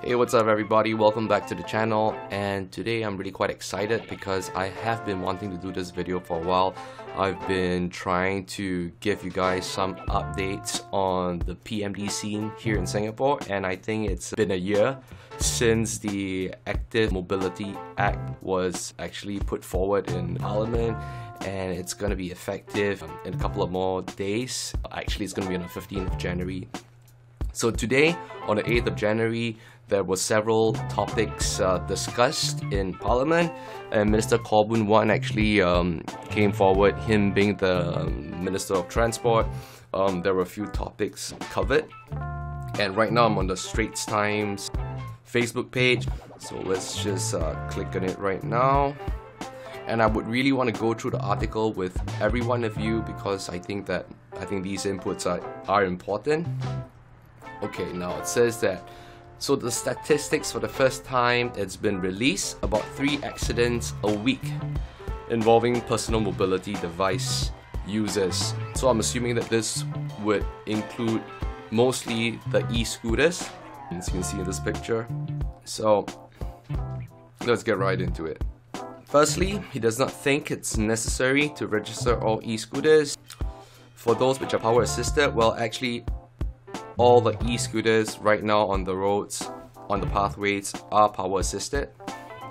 Hey, what's up everybody, welcome back to the channel, and today I'm really quite excited because I have been wanting to do this video for a while. I've been trying to give you guys some updates on the PMD scene here in Singapore, and I think it's been a year since the Active Mobility Act was actually put forward in Parliament, and it's going to be effective in a couple of more days. Actually, it's going to be on the 15th of January. So today, on the 8th of January, there were several topics discussed in Parliament, and Minister Koh Boon Wan actually came forward, him being the Minister of Transport. There were a few topics covered, and right now I'm on the Straits Times Facebook page, so let's just click on it right now. And I would really want to go through the article with every one of you because I think these inputs are important. Okay, now it says that, so the statistics for the first time, it's been released, about 3 accidents a week involving personal mobility device users. So I'm assuming that this would include mostly the e-scooters, as you can see in this picture. So let's get right into it. Firstly, he does not think it's necessary to register all e-scooters. For those which are power assisted, well, actually all the e-scooters right now on the roads, on the pathways, are power assisted.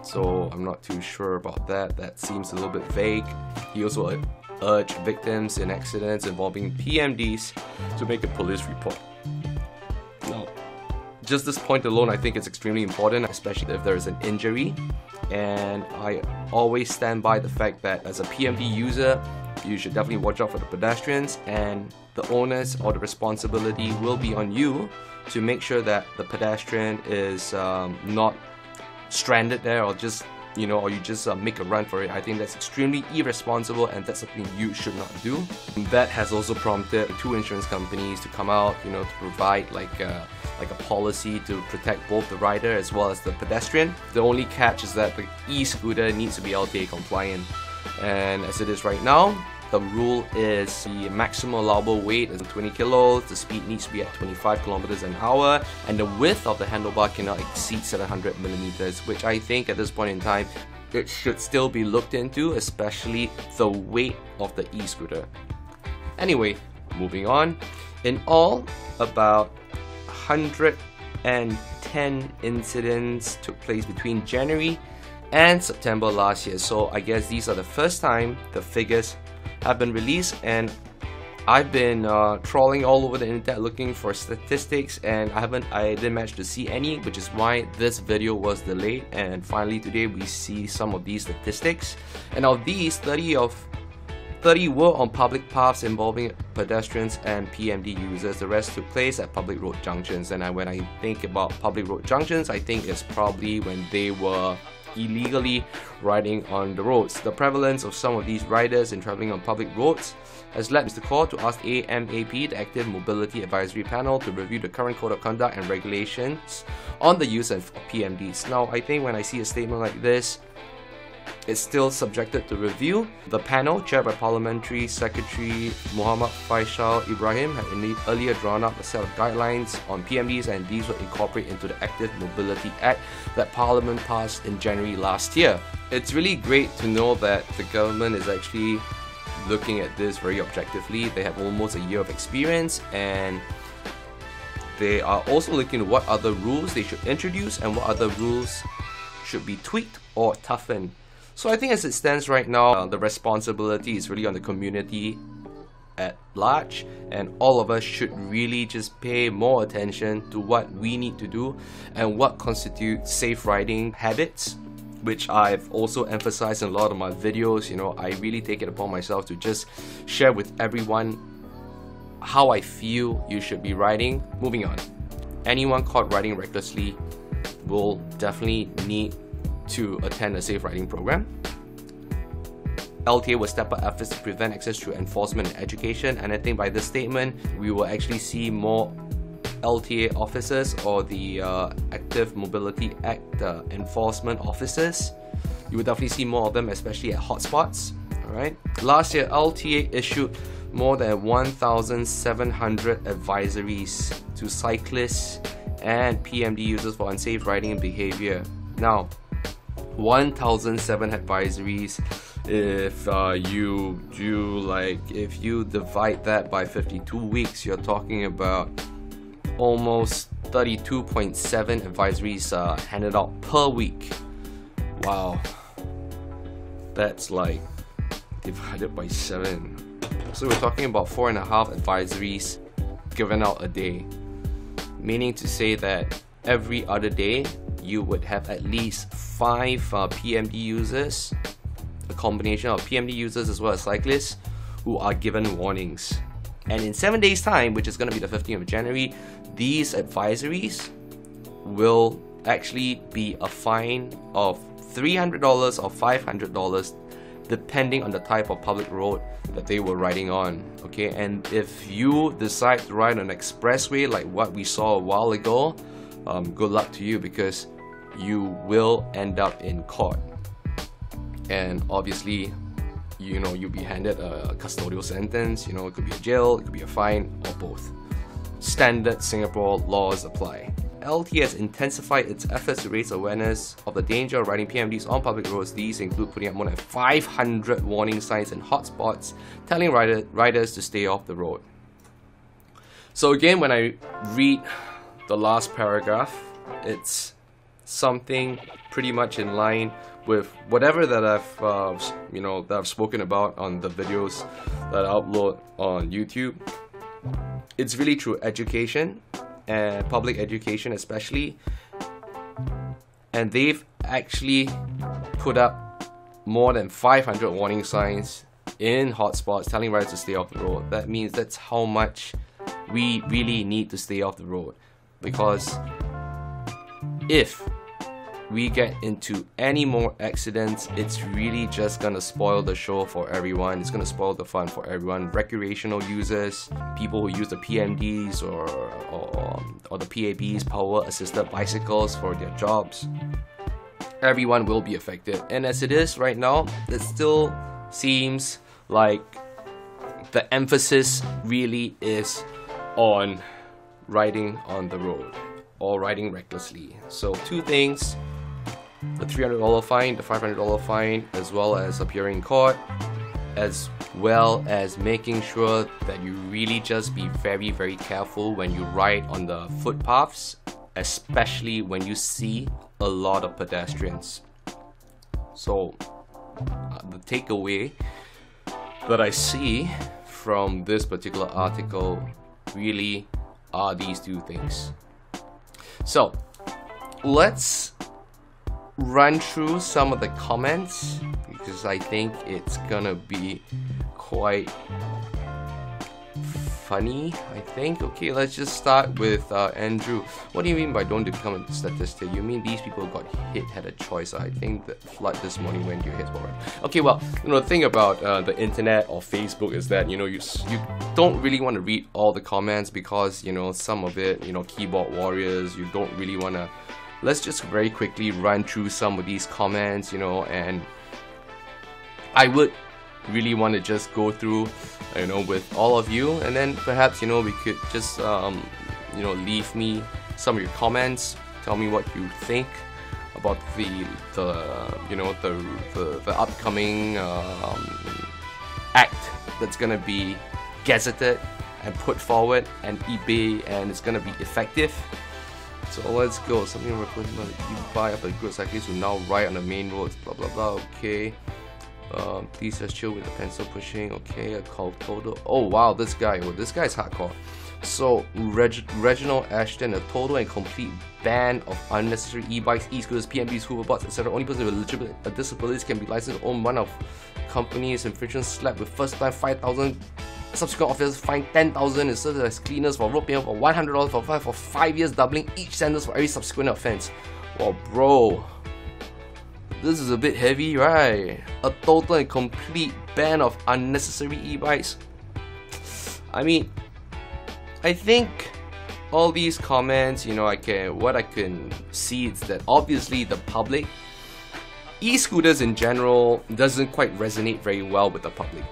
So I'm not too sure about that. That seems a little bit vague. He also urged victims in accidents involving PMDs to make a police report. Now, just this point alone, I think it's extremely important, especially if there is an injury. And I always stand by the fact that as a PMD user, you should definitely watch out for the pedestrians, and the onus or the responsibility will be on you to make sure that the pedestrian is not stranded there, or just or you just make a run for it. I think that's extremely irresponsible, and that's something you should not do. That has also prompted 2 insurance companies to come out, to provide like a policy to protect both the rider as well as the pedestrian. The only catch is that the e-scooter needs to be LTA compliant, and as it is right now, the rule is the maximum allowable weight is 20 kilos, the speed needs to be at 25 kilometers an hour, and the width of the handlebar cannot exceed 700 millimeters, which I think at this point in time, it should still be looked into, especially the weight of the e-scooter. Anyway, moving on. In all, about 110 incidents took place between January and September last year. So I guess these are the first time the figures have been released, and I've been trawling all over the internet looking for statistics, and I didn't manage to see any, which is why this video was delayed. And finally today we see some of these statistics, and of these 30 were on public paths involving pedestrians and PMD users. The rest took place at public road junctions, and when I think about public road junctions, I think it's probably when they were illegally riding on the roads. The prevalence of some of these riders in travelling on public roads has led Mr. Koh to ask AMAP, the Active Mobility Advisory Panel, to review the current code of conduct and regulations on the use of PMDs. Now, I think when I see a statement like this, it's still subjected to review. The panel, chaired by Parliamentary Secretary Muhammad Faisal Ibrahim, had earlier drawn up a set of guidelines on PMDs, and these were incorporated into the Active Mobility Act that Parliament passed in January last year. It's really great to know that the government is actually looking at this very objectively. They have almost a year of experience, and they are also looking at what other rules they should introduce and what other rules should be tweaked or toughened. So I think as it stands right now, the responsibility is really on the community at large, and all of us should really just pay more attention to what we need to do and what constitutes safe riding habits, which I've also emphasized in a lot of my videos. I really take it upon myself to just share with everyone how I feel you should be riding. Moving on, anyone caught riding recklessly will definitely need to attend a safe riding program. LTA will step up efforts to prevent access to enforcement and education, and I think by this statement we will actually see more LTA officers, or the Active Mobility Act enforcement officers. You will definitely see more of them, especially at hotspots. Alright. Last year, LTA issued more than 1,700 advisories to cyclists and PMD users for unsafe riding and behavior. Now, 1,007 advisories. If if you divide that by 52 weeks, you're talking about almost 32.7 advisories handed out per week. Wow, that's like divided by 7. So we're talking about 4.5 advisories given out a day, meaning to say that every other day you would have at least 5 PMD users, a combination of PMD users as well as cyclists, who are given warnings. And in 7 days time, which is going to be the 15th of January, these advisories will actually be a fine of $300 or $500 depending on the type of public road that they were riding on. Okay, and if you decide to ride on an expressway like what we saw a while ago, good luck to you, because you will end up in court. And obviously, you know, you'll be handed a custodial sentence. You know, it could be a jail, it could be a fine, or both. Standard Singapore laws apply. LT has intensified its efforts to raise awareness of the danger of riding PMDs on public roads. These include putting up more than 500 warning signs in hotspots, telling riders to stay off the road. So again, when I read the last paragraph, it's something pretty much in line with whatever that I've spoken about on the videos that I upload on YouTube. It's really through education, and public education especially, and they've actually put up more than 500 warning signs in hotspots telling riders to stay off the road. That means that's how much we really need to stay off the road, because if we get into any more accidents, it's really just gonna spoil the show for everyone. It's gonna spoil the fun for everyone. Recreational users, people who use the PMDs or the PABs, power assisted bicycles, for their jobs. Everyone will be affected. And as it is right now, it still seems like the emphasis really is on riding on the road or riding recklessly. So two things: the $300 fine, the $500 fine, as well as appearing in court, as well as making sure that you really just be very, very careful when you ride on the footpaths, especially when you see a lot of pedestrians. So the takeaway that I see from this particular article really are these two things. So let's run through some of the comments, because I think it's gonna be quite funny, I think. Okay, let's just start with Andrew. What do you mean by don't become a statistic? You mean these people had a choice? I think the flood this morning went to your heads were right. Okay, well, the thing about the internet or Facebook is that you don't really want to read all the comments, because some of it, keyboard warriors, you don't really want to. Let's just very quickly run through some of these comments, and I would really want to just go through, with all of you, and then perhaps, we could just, leave me some of your comments. Tell me what you think about the upcoming act that's gonna be gazetted and put forward and eBay, and it's gonna be effective. So let's go. Something reported about you buy up a group of cyclists who now ride on the main roads, blah blah blah. Okay. Please just chill with the pencil pushing. Okay, a call total. Oh wow, this guy's hardcore. So Reginald Ashton, a total and complete ban of unnecessary e-bikes, e-scooters, PMDs, hoverboards, etc. Only person with legitimate disabilities can be licensed to own one of company's infringement, slapped with first time 5,000. Subsequent offenders fined 10,000 and served as cleaners for road payment for $100 for 5 years, doubling each sentence for every subsequent offense. Wow, bro, this is a bit heavy, right? A total and complete ban of unnecessary e-bikes. I mean, I think all these comments, what I can see is that obviously the public, e-scooters in general, doesn't quite resonate very well with the public.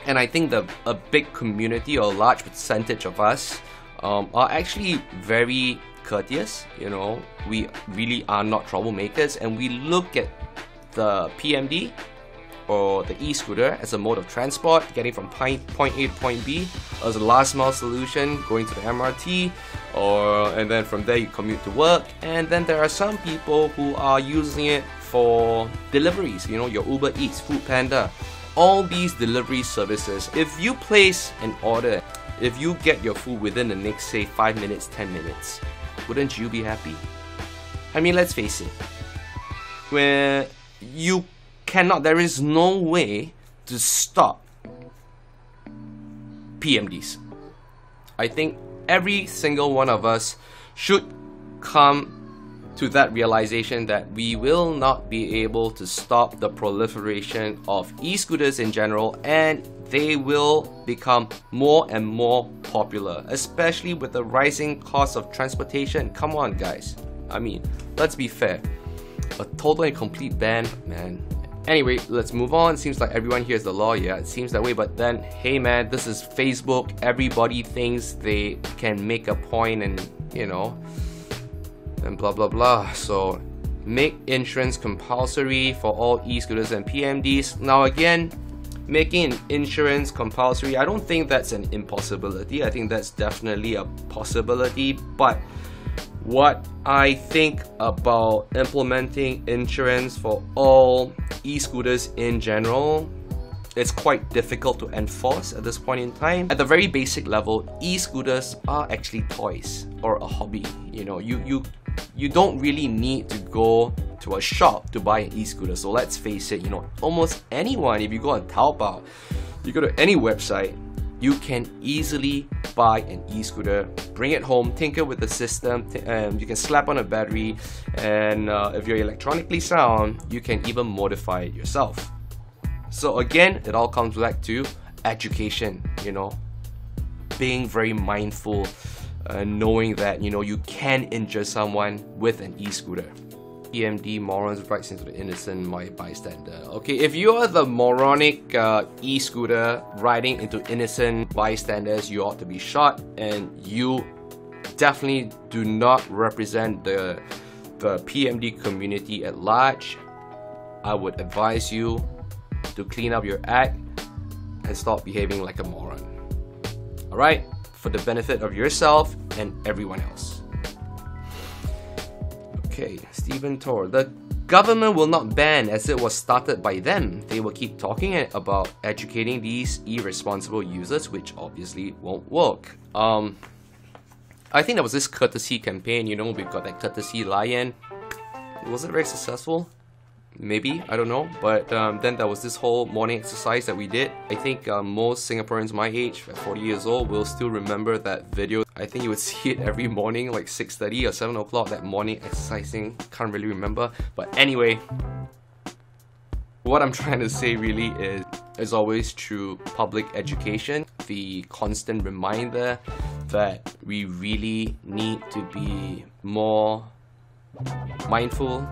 And I think a big community or a large percentage of us are actually very courteous, you know, we really are not troublemakers, and we look at the PMD or the e-scooter as a mode of transport, getting from point A to point B, as a last mile solution, going to the MRT, and then from there you commute to work. And then there are some people who are using it for deliveries, you know, your Uber Eats, Food Panda, all these delivery services. If you place an order, if you get your food within the next, say, 5 minutes, 10 minutes, wouldn't you be happy? I mean, let's face it, where you cannot, there is no way to stop PMDs. I think every single one of us should come to that realization that we will not be able to stop the proliferation of e-scooters in general, and they will become more and more popular, especially with the rising cost of transportation. Come on guys, I mean, let's be fair. A total and complete ban, man. Anyway, let's move on. Seems like everyone hears the law. Yeah, it seems that way. But then, hey man, this is Facebook. Everybody thinks they can make a point and, you know, and blah blah blah. So make insurance compulsory for all e-scooters and PMDs. Now again, making insurance compulsory, I don't think that's an impossibility. I think that's definitely a possibility. But what I think about implementing insurance for all e-scooters in general, it's quite difficult to enforce at this point in time. At the very basic level, e-scooters are actually toys or a hobby. You know, you don't really need to go to a shop to buy an e-scooter. So let's face it, you know, almost anyone, if you go on Taobao, you go to any website, you can easily buy an e-scooter, bring it home, tinker with the system, you can slap on a battery, and if you're electronically sound, you can even modify it yourself. So again, it all comes back to education, you know, being very mindful, knowing that, you know, you can injure someone with an e-scooter. PMD morons rights into the innocent bystander. Okay, if you are the moronic e-scooter riding into innocent bystanders, you ought to be shot, and you definitely do not represent the PMD community at large. I would advise you to clean up your act and stop behaving like a moron. Alright? For the benefit of yourself and everyone else. Okay, Stephen Tor. The government will not ban as it was started by them. They will keep talking about educating these irresponsible users, which obviously won't work. I think there was this courtesy campaign, you know, we've got that courtesy lion. Was it very successful? Maybe, I don't know. But then there was this whole morning exercise that we did. I think most Singaporeans my age, at 40 years old, will still remember that video. I think you would see it every morning, like 6:30 or 7 o'clock, that morning exercising. Can't really remember. But anyway, what I'm trying to say really is always through public education, the constant reminder that we really need to be more mindful.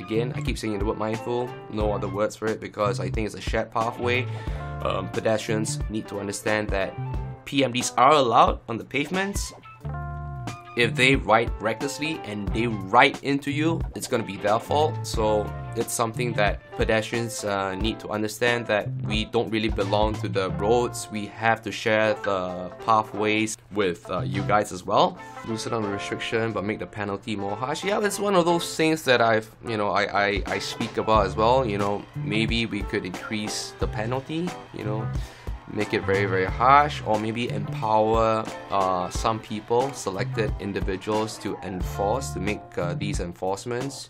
Again, I keep saying the word mindful, no other words for it, because I think it's a shared pathway. Pedestrians need to understand that PMDs are allowed on the pavements. If they ride recklessly and they ride into you, it's going to be their fault. So it's something that pedestrians need to understand, that we don't really belong to the roads. We have to share the pathways with you guys as well. Loosen on the restriction but make the penalty more harsh. Yeah, that's one of those things that I speak about as well. You know, maybe we could increase the penalty, you know, make it very, very harsh, or maybe empower some people, selected individuals, to enforce, to make these enforcements.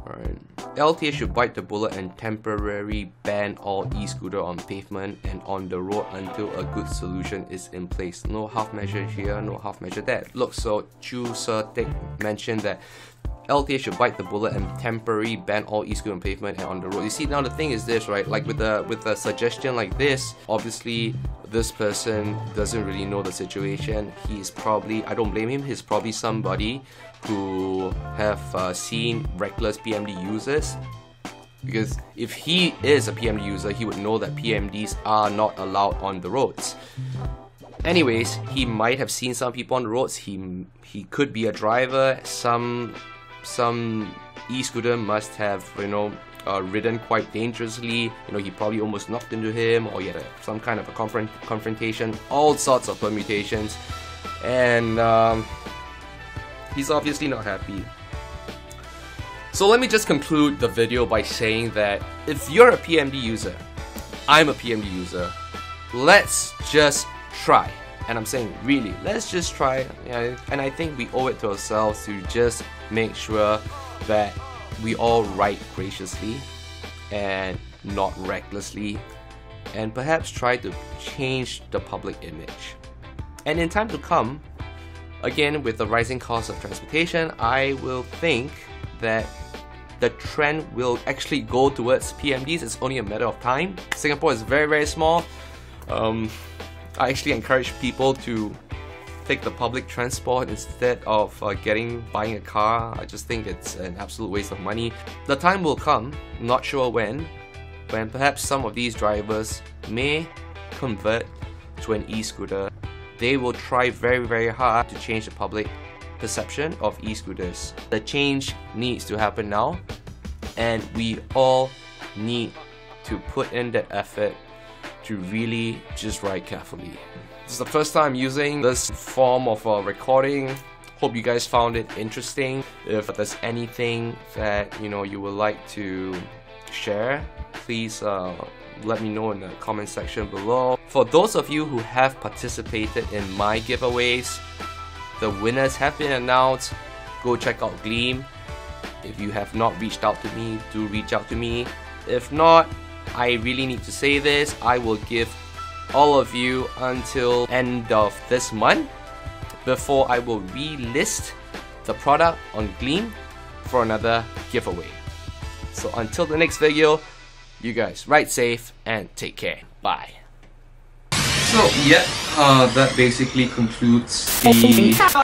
Alright. LTA should bite the bullet and temporarily ban all e-scooter on pavement and on the road until a good solution is in place. No half measure here, no half measure there. Look, so Chu Sir Tek mentioned that LTA should bite the bullet and temporarily ban all e-scooter on pavement and on the road. You see, now the thing is this, right? Like with a suggestion like this, obviously this person doesn't really know the situation. He's probably, I don't blame him, he's probably somebody who have seen reckless PMD users. Because if he is a PMD user, he would know that PMDs are not allowed on the roads. Anyways, he might have seen some people on the roads. He could be a driver. Some e-scooter must have, ridden quite dangerously. He probably almost knocked into him, or he had some kind of a confrontation. All sorts of permutations, and he's obviously not happy. So let me just conclude the video by saying that if you're a PMD user, I'm a PMD user, let's just try. And I'm saying, really, let's just try. And I think we owe it to ourselves to just make sure that we all ride graciously and not recklessly, and perhaps try to change the public image. And in time to come, again, with the rising cost of transportation, I will think that the trend will actually go towards PMDs. It's only a matter of time. Singapore is very, very small. I actually encourage people to take the public transport instead of buying a car. I just think it's an absolute waste of money. The time will come, not sure when perhaps some of these drivers may convert to an e-scooter. They will try very, very hard to change the public perception of e-scooters. The change needs to happen now, and we all need to put in that effort to really just ride carefully. This is the first time using this form of recording. Hope you guys found it interesting. If there's anything that you would like to share, please let me know in the comment section below. For those of you who have participated in my giveaways, the winners have been announced. Go check out Gleam. If you have not reached out to me, do reach out to me. If not, I really need to say this, I will give all of you until end of this month before I will relist the product on Gleam for another giveaway. So until the next video, you guys ride safe and take care. Bye. So yeah, that basically concludes the